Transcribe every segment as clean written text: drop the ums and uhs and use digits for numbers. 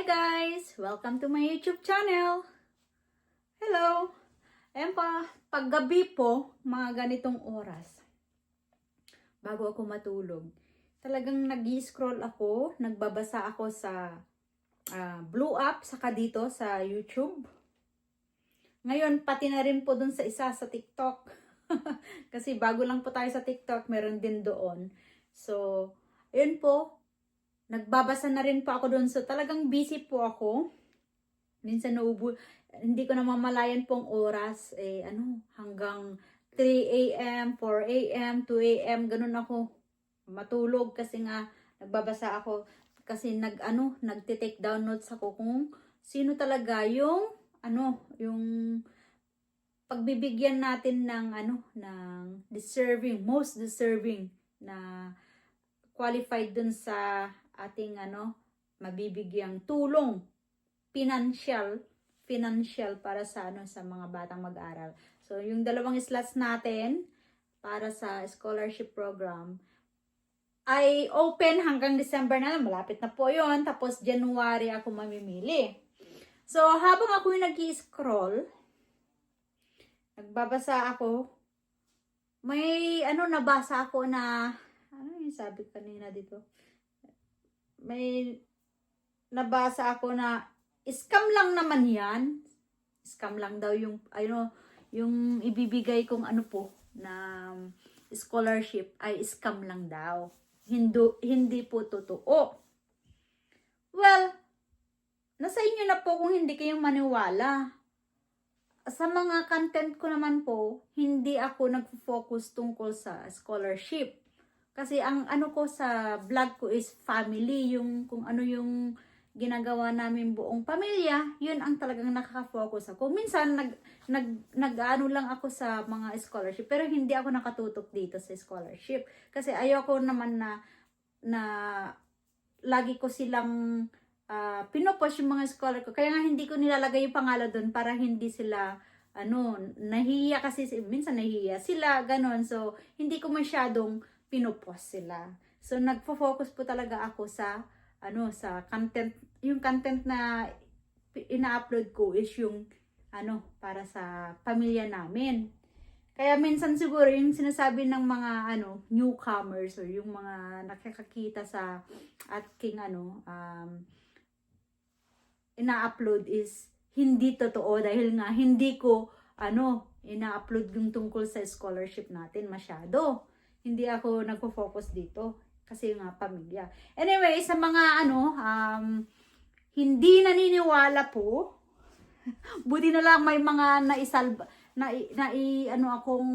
guys! Welcome to my YouTube channel! Hello! Ayan pa, paggabi po, mga ganitong oras, bago ako matulog, talagang nag-scroll ako, nagbabasa ako sa Blue App, saka dito sa YouTube. Ngayon, pati na rin po dun sa isa sa TikTok. Kasi bago lang po tayo sa TikTok, meron din doon. So, ayun po, nagbabasa na rin po ako doon. So, talagang busy po ako. Minsan hindi ko namamalayan pong oras. Hanggang 3 a.m., 4 a.m., 2 a.m. Ganun ako matulog kasi nga nagbabasa ako. Kasi nagte-take down notes ako kung sino talaga yung pagbibigyan natin ng most deserving na qualified dun sa ating mabibigyang tulong financial para sa sa mga batang mag-aral. So yung dalawang slots natin para sa scholarship program ay open hanggang December na lang, malapit na po 'yon. Tapos January ako mamimili. So habang ako yung nag-i-scroll, nagbabasa ako, may nabasa ako na yung sabi kanina dito, may nabasa ako na scam lang naman yan. Scam lang daw yung yung ibibigay kong na scholarship ay scam lang daw. Hindi po totoo. Well, nasa inyo na po kung hindi kayong maniwala. Sa mga content ko naman po, hindi ako nagfo-focus tungkol sa scholarship. Kasi ang ko sa vlog ko is family, yung kung ano yung ginagawa namin buong pamilya, yun ang talagang nakaka-focus ako. Minsan nag-ano lang ako sa mga scholarship, pero hindi ako nakatutok dito sa scholarship. Kasi ayoko naman na lagi ko silang pinopost yung mga scholar ko. Kaya nga hindi ko nilalagay yung pangalan doon para hindi sila nahihiya kasi minsan nahihiya sila, ganon. So hindi ko masyadong pinopost sila. So nagfo-focus po talaga ako sa sa content, yung content na ina-upload ko is yung para sa pamilya namin. Kaya minsan siguro yung sinasabi ng mga newcomers or yung mga nakakakita sa aking ina-upload is hindi totoo dahil nga hindi ko ina-upload yung tungkol sa scholarship natin masyado. Hindi ako nagfo-focus dito kasi nga pamilya. Anyway, sa mga hindi naniniwala po, buti na lang may mga akong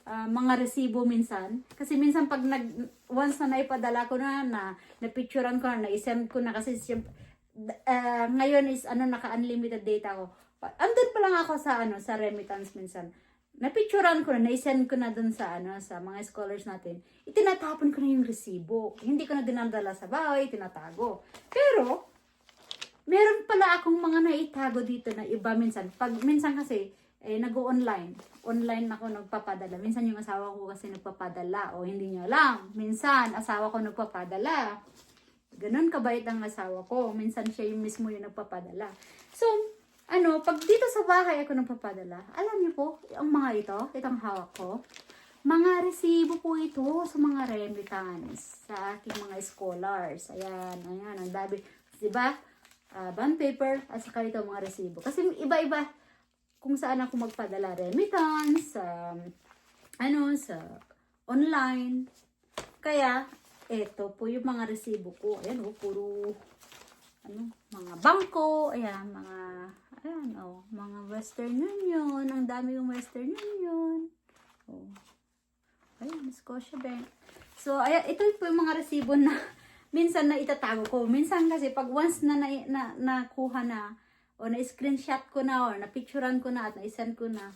mga resibo minsan. Kasi minsan pag once na naipadala ko na picturean ko na i-send ko na kasi ngayon is naka-unlimited data ko. Andun pa lang ako sa remittance minsan. Napicturean ko na, na-send ko na dun sa sa mga scholars natin. Itinatapon ko na yung resibo. Hindi ko na dinadala sa bahay, tinatago. Pero meron pala akong mga naitago dito na iba minsan. Minsan kasi nag-o-online. Online ako nagpapadala. Minsan yung asawa ko kasi nagpapadala o hindi niya alam. Minsan asawa ko nagpapadala. Ganon kabait ang asawa ko. Minsan siya yung mismo yung nagpapadala. So, pag dito sa bahay ako nagpapadala, alam niyo po, ang mga itong hawak ko, mga resibo po ito sa mga remittance, sa aking mga scholars. Ayan, ang dami. Diba? Bond paper, at saka ito mga resibo. Kasi iba-iba kung saan ako magpadala. Remittance, sa online. Kaya, ito po yung mga resibo ko. Ayan, puro mga bangko, mga Western Union, ang dami yung Western Union. Scotiabank. So, ito po yung mga resibo na minsan na itatago ko. Minsan kasi pag once na nakuha na o na-screenshot ko na o na-picturean ko na at na-send ko na,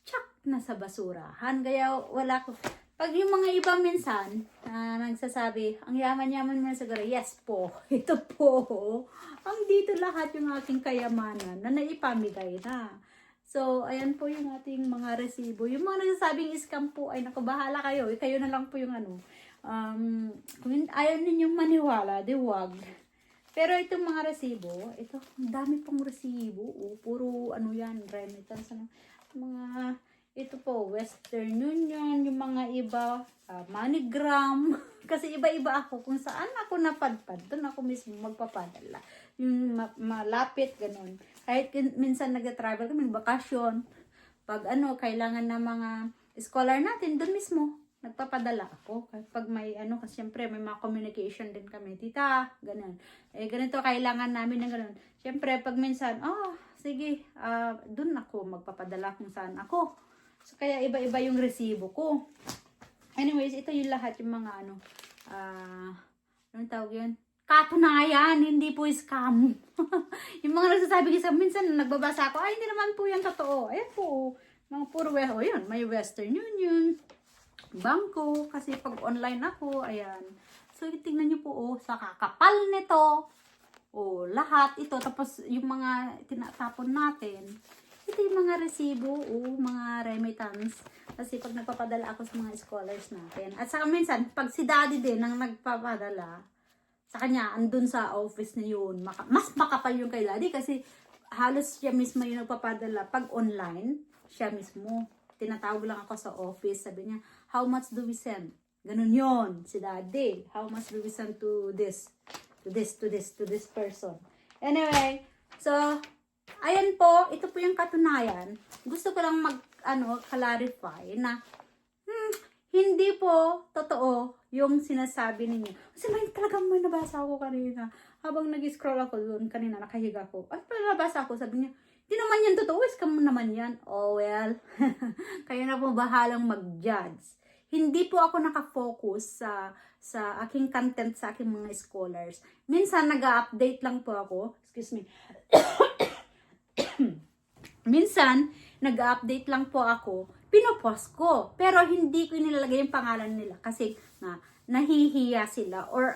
tsak, nasa basurahan. Kaya wala ko. Pag yung mga iba minsan nagsasabi, ang yaman-yaman mo na siguro, yes po, ito po. Ang dito lahat yung aking kayamanan na naipamigay na. So, ayan po yung ating mga resibo. Yung mga nagsasabing scam po, ay nakabahala kayo. Kayo na lang po yung kung ayaw ninyong maniwala, di wag. Pero itong mga resibo, ito, ang dami pong resibo. Oh, puro ano yan, remittance. Ano, mga, ito po, Western Union, yung mga iba, MoneyGram. Kasi iba-iba ako. Kung saan ako napadpad, doon ako mismo magpapadala. Yung malapit, ganun. Kahit minsan nag-travel kami, bakasyon. Pag ano, kailangan ng mga scholar natin, doon mismo nagpapadala ako. Pag may ano, kasi syempre may mga communication din kami. Tita, ganun. Eh, ganito, kailangan namin ng ganun. Syempre, pag minsan, sige, dun ako magpapadala kung saan ako. So, kaya iba-iba yung resibo ko. Anyways, ito yung lahat, yung mga ano, anong tawag yun? Katunayan, hindi po scam. Yung mga nagsasabi kasi minsan nagbabasa ako, ay, hindi naman po yan totoo. Ayan po, mga puro, yun, may Western Union, bangko, kasi pag online ako, ayan. So, tingnan nyo po, sa kakapal nito, lahat ito, tapos yung mga tinatapon natin, ito yung mga resibo, mga remittance, kasi pag nagpapadala ako sa mga scholars natin. At saka minsan, pag si daddy din ang nagpapadala, sa kanya, andun sa office na yun, mas makapal yung kay daddy, kasi halos siya mismo yung nagpapadala. Pag online, siya mismo. Tinatawag lang ako sa office. Sabi niya, how much do we send? Ganun yon si daddy. How much do we send to this? To this person. Anyway, so, ayan po, ito po yung katunayan. Gusto ko lang clarify na, hindi po totoo yung sinasabi ninyo. Kasi talagang may nabasa ako kanina. Habang nag-scroll ako doon, kanina nakahiga ko. Ay, nabasa ako, sabi niya, di naman yan totoo, scam naman yan. Oh well, kayo na po bahalang mag-judge. Hindi po ako nakafocus sa aking content sa aking mga scholars. Minsan nag-update lang po ako. Excuse me. Minsan nag-update lang po ako. Pinopost ko. Pero hindi ko nilalagay yung pangalan nila. Kasi nahihiya sila. Or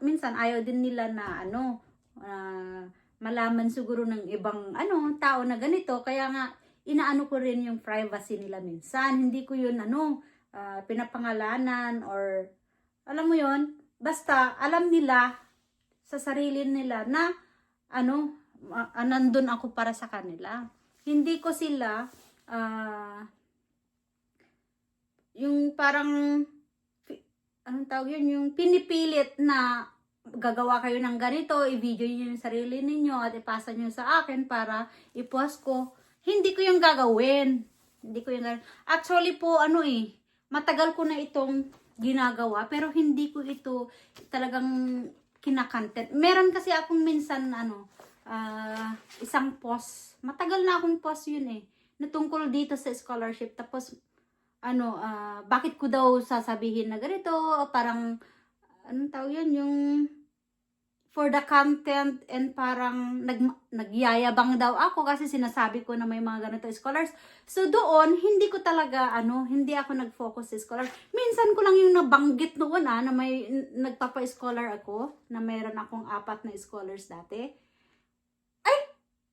minsan ayaw din nila na malaman siguro ng ibang tao na ganito. Kaya nga, inaano ko rin yung privacy nila minsan. Hindi ko yun pinapangalanan or alam mo yun, basta alam nila sa sarili nila na nandun ako para sa kanila. Hindi ko sila yung parang anong tawag yun, yung pinipilit na gagawa kayo ng ganito, i-video nyo yung sarili ninyo at ipasa nyo sa akin para i-post ko. Hindi ko yung gagawin. Hindi ko yung gagawin. Actually po, matagal ko na itong ginagawa, pero hindi ko ito talagang kinakontent. Meron kasi akong minsan, isang post. Matagal na akong post yun natungkol dito sa scholarship. Tapos, bakit ko daw sasabihin na ganito, parang, anong tawag yun, yung for the content and parang nagyayabang daw ako kasi sinasabi ko na may mga ganito scholars. So doon, hindi ko talaga, hindi ako nag-focus sa scholar. Minsan ko lang yung nabanggit noon na may nagpapa-scholar ako, na mayroon akong 4 na scholars dati. Ay,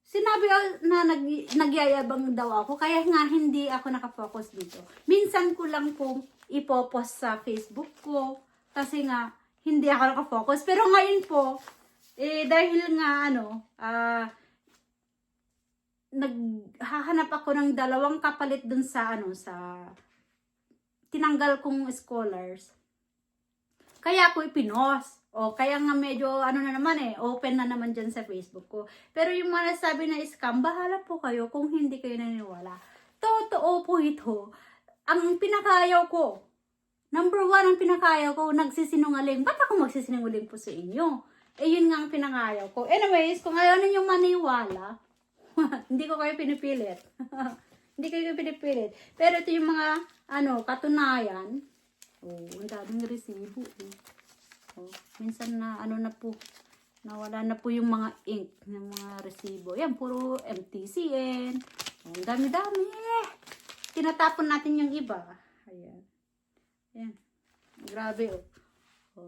sinabi na nagyayabang daw ako, kaya nga hindi ako nakafocus dito. Minsan ko lang pong ipopost sa Facebook ko, kasi nga, hindi ako nakafocus. Pero ngayon po, dahil nga, naghahanap ako ng 2 kapalit dun sa, sa tinanggal kong scholars. Kaya ako ipinost. Kaya nga medyo, na naman open na naman dyan sa Facebook ko. Pero yung mga nasabi na scam, bahala po kayo kung hindi kayo naniniwala. Totoo po ito. Ang pinakayaw ko, number 1 ang pinakayaw ko, nagsisinungaling. Ba't ako magsisinungaling po sa inyo? Yun nga ang pinakayaw ko. Anyways, kung ayaw ninyong maniwala, hindi ko kayo pinipilit. Hindi kayo pinipilit. Pero ito yung mga, katunayan. Ang daming resibo. Minsan na, na po, nawala na po yung mga ink ng mga resibo. Yan, puro MTCN. Ang dami-dami. Tinatapon natin yung iba. Ayan. Ayan. Grabe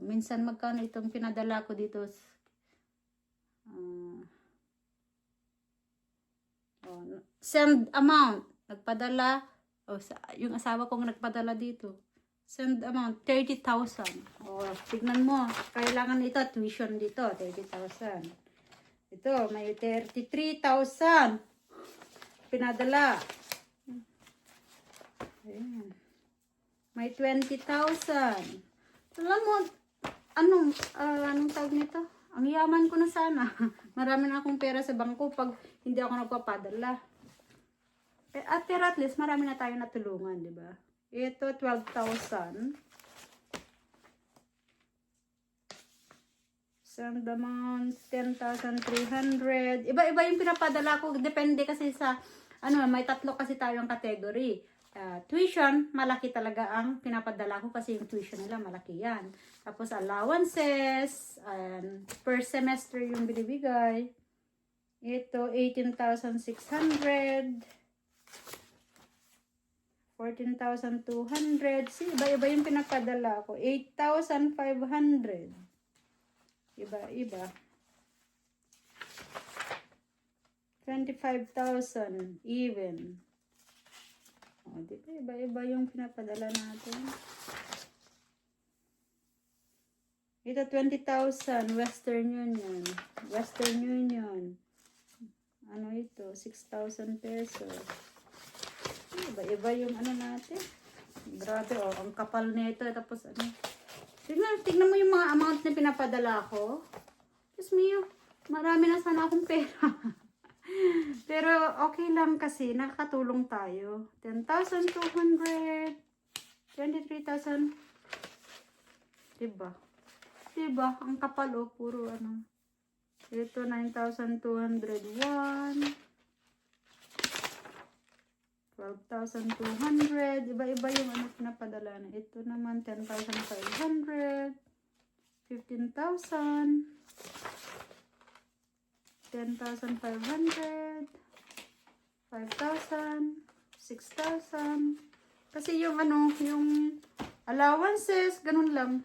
minsan magkano itong pinadala ko dito. Send amount. Nagpadala. Yung asawa kong nagpadala dito. Send amount, 30,000. O, tignan mo. Kailangan ito, tuition dito, 30,000. Ito, may 33,000. Pinadala. Ayan. May 20,000. Alam mo, anong tawag nito? Ang yaman ko na sana. Marami na akong pera sa bangko pag hindi ako nagpapadala. Pero at least, marami na tayo natulungan, di ba? Ito, 12,000. Send amount, 10,300. Iba-iba yung pinapadala ko. Depende kasi sa, may tatlo kasi tayong category. Tuition, malaki talaga ang pinapadala ko kasi yung tuition nila, malaki yan. Tapos allowances, per semester yung binibigay. Ito, 18,600. 14,200. See, iba-iba yung pinapadala ko. 8,500. Iba-iba. 25,000 even. O, di ba? Iba-iba yung pinapadala natin. Ito, 20,000. Western Union. Western Union. Ano ito? 6,000 pesos. Iba-iba yung natin. Grabe, ang kapal nito. Tapos tignan mo yung mga amount na pinapadala ko. Diyos mio, marami na sana akong pera. Pero okay lang kasi nakakatulong tayo. 10,200, 23,000. Diba? Diba? Ang kapal puro Ito 9,201. 12,200. Iba-iba yung pinapadala na. Ito naman 10,500. 15,000. 10,500. 5,000. 6,000. Kasi yung yung allowances, ganun lang.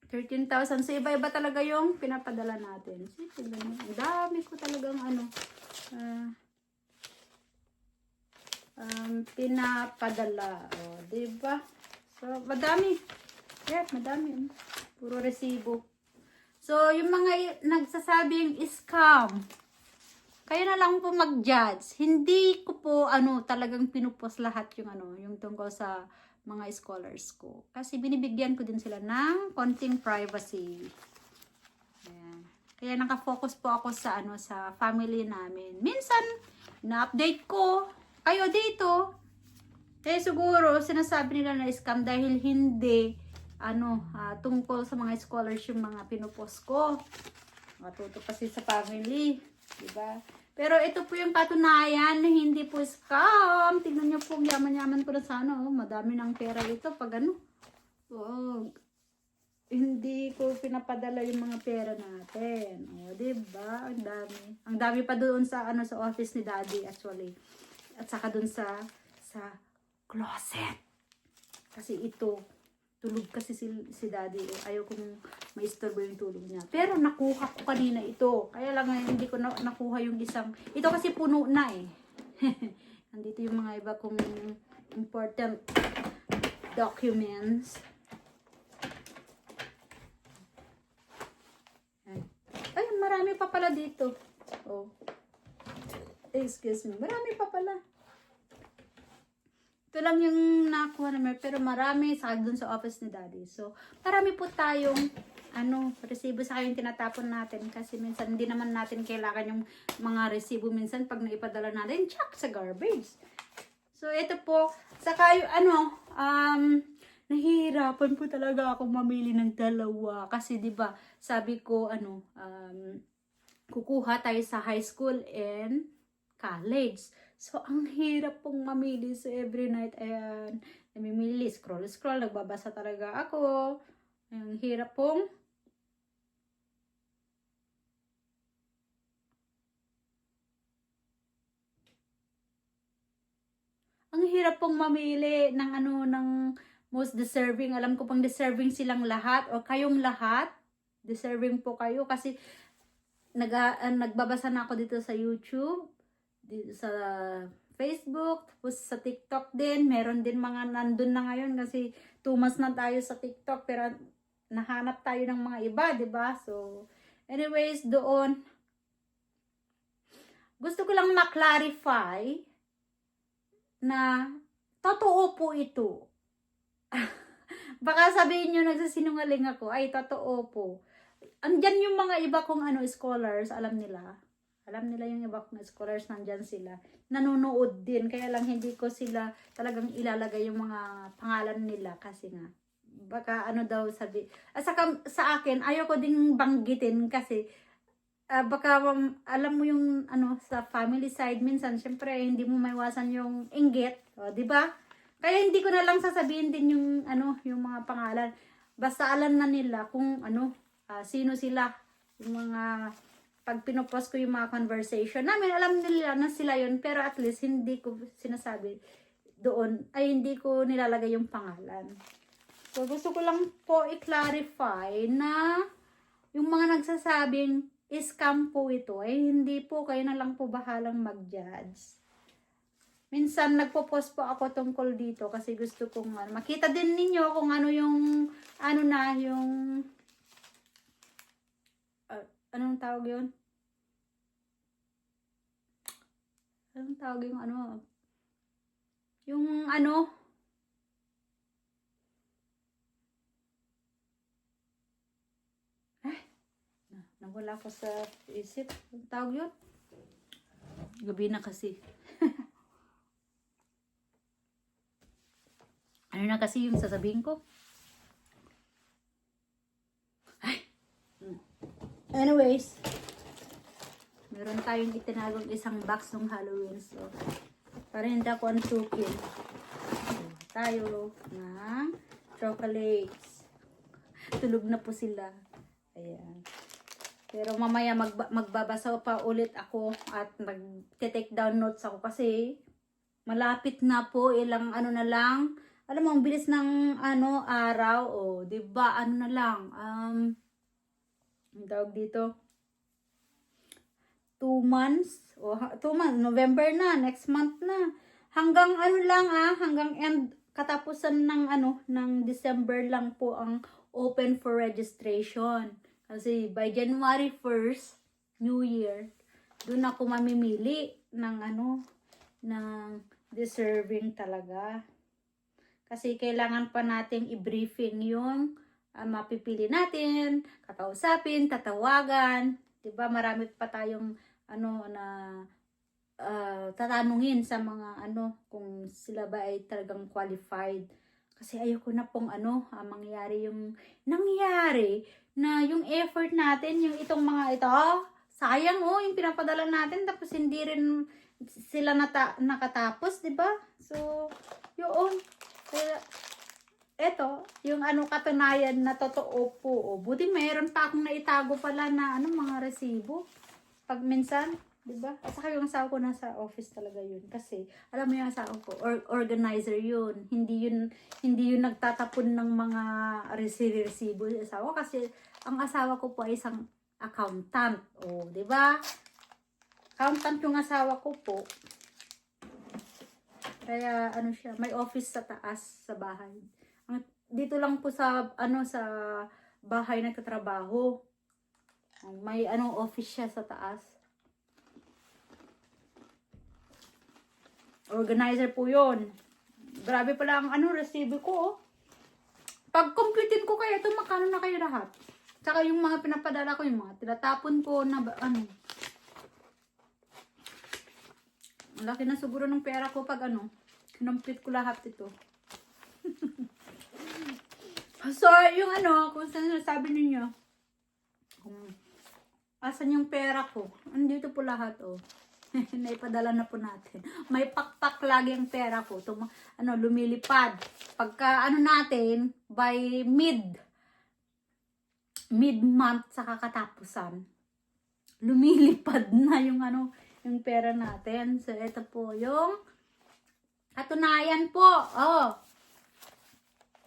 13,000. So, iba-iba talaga yung pinapadala natin. Sige, ganun. Ang dami ko talagang pinapadala. O, diba? So, madami. Yeah, madami. Puro resibo. So, yung mga nagsasabing scam, kayo na lang po mag-judge. Hindi ko po, talagang pinupost lahat yung yung tungkol sa mga scholars ko. Kasi binibigyan ko din sila ng konting privacy. Ayan. Kaya nakafocus po ako sa sa family namin. Minsan, na-update ko kayo dito. Eh siguro sinasabi nila na scam dahil hindi tungkol sa mga scholars yung mga pinupost ko. Matuto kasi sa family, di ba? Pero ito po yung katunayan na hindi po scam. Tingnan niyo po, yaman-yaman ko na sana. Madami ng pera ito pag hindi ko pinapadala yung mga pera natin. Di ba? Ang dami. Ang dami pa doon sa sa office ni Daddy actually. At saka doon sa closet. Kasi ito, tulog kasi si Daddy. Ayaw kong maistorbo yung tulog niya. Pero nakuha ko kanina ito. Kaya lang hindi ko nakuha yung isang. Ito kasi puno na Nandito yung mga iba kong important documents. Ay, marami pa pala dito. Excuse me. Marami pa pala. Ito lang yung nakuha namin. Pero marami sa dun sa office ni Daddy. So, marami po tayong resibo sa kayong tinatapon natin. Kasi minsan hindi naman natin kailangan yung mga resibo minsan pag naipadala natin. Chuck sa garbage. So, ito po. Saka yung nahihirapan po talaga ako mamili ng dalawa. Kasi 'di ba sabi ko kukuha tayo sa high school and college. So, ang hirap pong mamili. So, every night, ayan, namimili, scroll, nagbabasa talaga ako. Ang hirap pong mamili ng ng most deserving. Alam ko pang deserving silang lahat o kayong lahat. Deserving po kayo kasi nagbabasa na ako dito sa YouTube, dito sa Facebook, tapos sa TikTok din. Meron din mga nandun na ngayon kasi 2 months na tayo sa TikTok pero nahanap tayo ng mga iba, di ba? So, anyways, doon, gusto ko lang ma-clarify na totoo po ito. Baka sabihin nyo nagsasinungaling ako. Ay, totoo po. Andyan yung mga iba kong scholars, alam nila. Alam nila yung iba kong scholars, nandyan sila. Nanonood din, kaya lang hindi ko sila talagang ilalagay yung mga pangalan nila kasi nga. Baka daw sabi. Saka sa akin, ayoko ding banggitin kasi baka alam mo yung sa family side minsan syempre hindi mo maiwasan yung inggit, di ba? Kaya hindi ko na lang sasabihin din yung yung mga pangalan. Basta alam na nila kung sino sila, yung mga pag pinopost ko yung mga conversation namin, alam nila na sila yun, pero at least hindi ko sinasabi doon, ay hindi ko nilalagay yung pangalan. So gusto ko lang po i-clarify na yung mga nagsasabing scam po ito, ay hindi po, kayo na lang po bahalang mag-judge. Minsan nagpo-post po ako tungkol dito kasi gusto kong makita din ninyo kung ano yung yung anong tawag yun? Anong tawag yung yung nawala ko sa isip. Anong tawag yun? Gabi na kasi. Ano na kasi yung sasabihin ko? Ay. Anyways, meron tayong itinagong isang box ng Halloween. So, para hindi ako antukin. Tayo ng chocolates. Tulog na po sila. Ayan. Pero mamaya magbabasa pa ulit ako at mag-take down notes ako kasi malapit na po, ilang na lang. Alam mo, ang bilis ng araw, di ba? Na lang, ang tawag dito, 2 months, 2 months, November na, next month na. Hanggang hanggang end, katapusan ng ng December lang po ang open for registration. Kasi by January 1st, New Year, doon ako mamimili ng ng deserving talaga. Kasi kailangan pa nating i-briefing yung mapipili natin, kakausapin, tatawagan. Diba? Marami pa tayong tatanungin sa mga kung sila ba ay talagang qualified. Kasi ayoko na pong mangyari yung nangyari na yung effort natin, yung itong mga ito, sayang yung pinapadala natin tapos hindi rin sila nakatapos, diba? So, yun. Kaya, eto, yung katunayan na totoo po. Buti mayroon pa akong naitago pala na mga resibo. Pag minsan, diba? At saka yung asawa ko nasa office talaga yun. Kasi, alam mo yung asawa ko, organizer yun. Hindi yun nagtatapon ng mga resibo yung asawa. Kasi, ang asawa ko po ay isang accountant. Diba? Accountant yung asawa ko po. Kaya siya, may office sa taas sa bahay. Dito lang po sa sa bahay nagtatrabaho. May office siya sa taas. Organizer po 'yon. Grabe pala ang resibo ko. Pag computein ko kaya ito, makano na kayo lahat. Tsaka yung mga pinapadala ko, yung mga tinatapon ko na laki na siguro ng pera ko pag kinumpit ko lahat ito. So, yung kung saan sabi ninyo, kung asan yung pera ko, andito po lahat, naipadala na po natin. May pakpak lagi ang pera ko. Lumilipad. Pagka natin, by mid-month sa kakatapusan, lumilipad na yung yung pera natin. So, ito po yung katunayan po.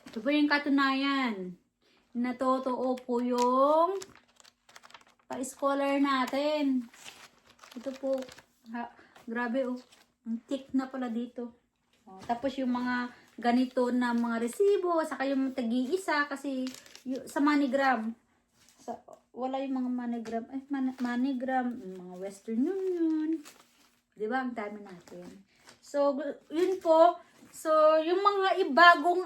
Ito po yung katunayan. Natotoo po yung pa-scholar natin. Ito po. Grabe Ang thick na pala dito. Tapos yung mga ganito na mga resibo, saka yung tagi-isa kasi sa MoneyGram. Wala yung mga MoneyGram. MoneyGram, mga Western Union. Di ba? Ang dami natin. So, yun po. So, yung mga bagong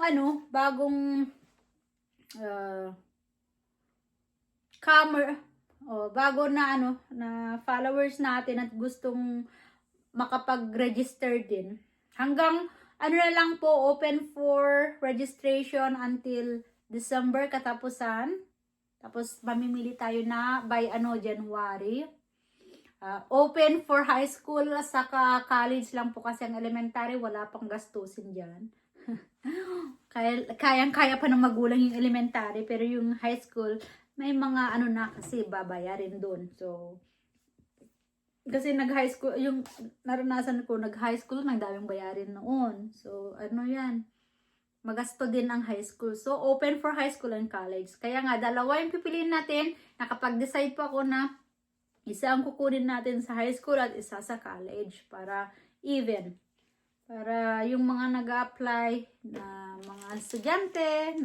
bago na na followers natin at gustong makapag-register din. Hanggang na lang po, open for registration until December katapusan. Tapos mamimili tayo na by January. Open for high school saka college lang po kasi ang elementary wala pang gastusin diyan. Kaya pa ng magulang yung elementary, pero yung high school may mga na kasi babayarin doon. So kasi nag-high school, yung naranasan ko, nag-high school, may daming bayarin noon. So, yan, magasto din ang high school. So, open for high school and college. Kaya nga, dalawa yung pipiliin natin. Nakapag-decide po ako na isa ang kukunin natin sa high school at isa sa college para even. Para yung mga nag-apply na mga estudyante,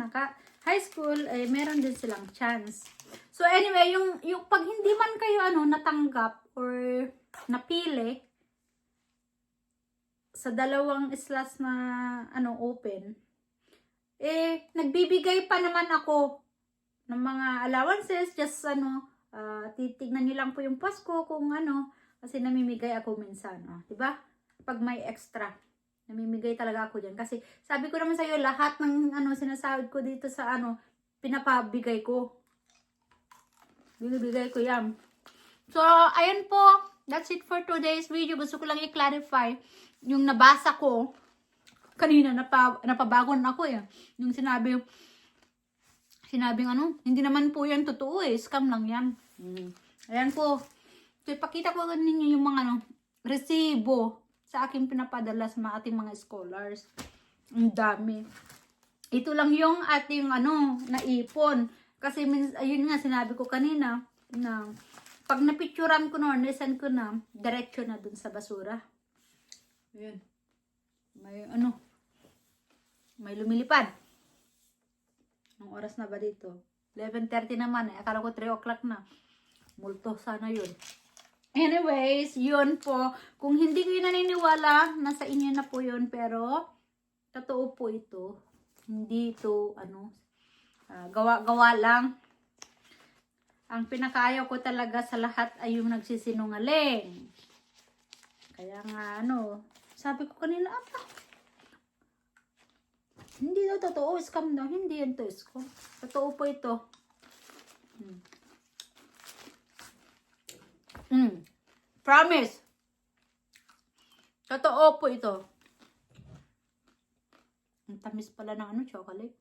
high school, meron din silang chance. So anyway, yung pag hindi man kayo natanggap or napili sa dalawang slots na open, nagbibigay pa naman ako ng mga allowances, just titignan niyo lang po yung Pasko kung kasi namimigay ako minsan, 'di ba? Pag may extra, namimigay talaga ako diyan kasi sabi ko naman sa iyo lahat ng sinasahod ko dito sa pinapabigay ko. Binibigay ko yan. So, ayan po. That's it for today's video. Gusto ko lang i-clarify yung nabasa ko. Kanina, napabagon ako eh. Yung sinabing hindi naman po yan totoo eh. Scam lang yan. Ayan po. So, ipakita ko ninyo yung mga resibo sa aking pinapadala sa ating mga scholars. Ang dami. Ito lang yung ating naipon. Kasi ayun nga sinabi ko kanina na pag napicturan ko noon, nisan ko na diretso na dun sa basura. Ayun. May lumilipad. Ang oras na ba dito? 11:30 naman eh. Akala ko 3 o'clock na. Multo sana yun. Anyways, yun po. Kung hindi kayo naniniwala, nasa inyo na po yun. Pero, totoo po ito. Hindi ito, gawa-gawa lang. Ang pinakaayaw ko talaga sa lahat ay yung nagsisinungaling. Kaya nga, sabi ko kanina, hindi daw totoo, scam daw. Hindi yan to, scam. Totoo po ito. Promise. Totoo po ito. Ang tamis pala ng chocolate.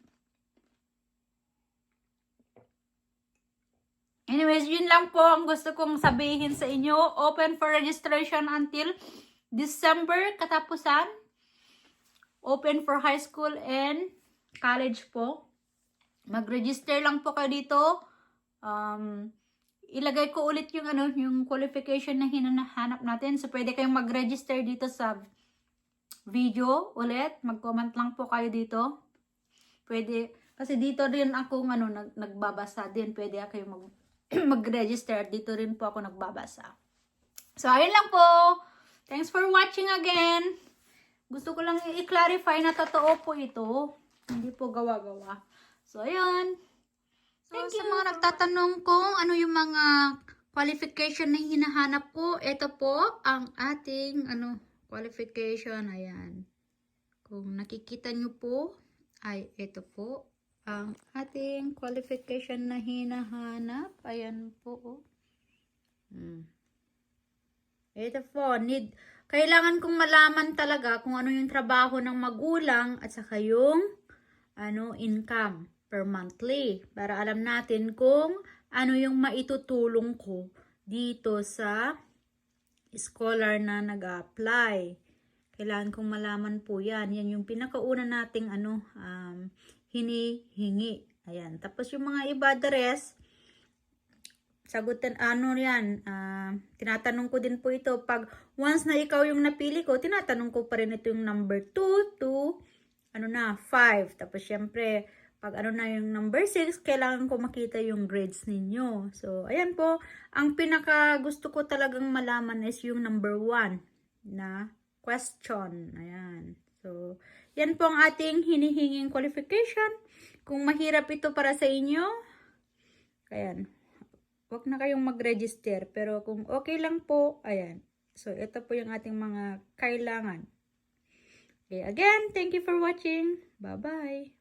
Anyways, yun lang po ang gusto kong sabihin sa inyo. Open for registration until December katapusan. Open for high school and college po. Mag-register lang po kayo dito. Ilagay ko ulit yung yung qualification na hinahanap natin. So pwede kayong mag-register dito sa video ulit. Mag-comment lang po kayo dito. Pwede kasi dito rin ako nagbabasa din. Pwede kayo mag-register. Dito rin po ako nagbabasa. So ayun lang po. Thanks for watching again. Gusto ko lang i-clarify na totoo po ito. Hindi po gawa-gawa. So ayun. Thank you. Sa mga nagtatanong kung ano yung mga qualification na hinahanap ko, ito po ang ating qualification. Ayan. Kung nakikita nyo po, ay ito po ang ating qualification na hinahanap. Ayan po. Ito po. Kailangan kong malaman talaga kung ano yung trabaho ng magulang at saka yung income per monthly. Para alam natin kung ano yung maitutulong ko dito sa scholar na nag-apply. Kailangan kong malaman po yan. Yan yung pinakauna nating hinihingi. Ayan. Tapos yung mga iba, the rest, sagutan, ano yan, tinatanong ko din po ito. Pag once na ikaw yung napili ko, tinatanong ko pa rin ito yung number 2 to, 5. Tapos, syempre, pag na yung number 6, kailangan ko makita yung grades ninyo. So, ayan po, ang pinaka gusto ko talagang malaman is yung number 1 na question. Ayan. So, yan po ang ating hinihinging qualification. Kung mahirap ito para sa inyo, ayan, wag na kayong mag-register. Pero kung okay lang po, ayan. So, ito po yung ating mga kailangan. Okay, again, thank you for watching. Bye-bye.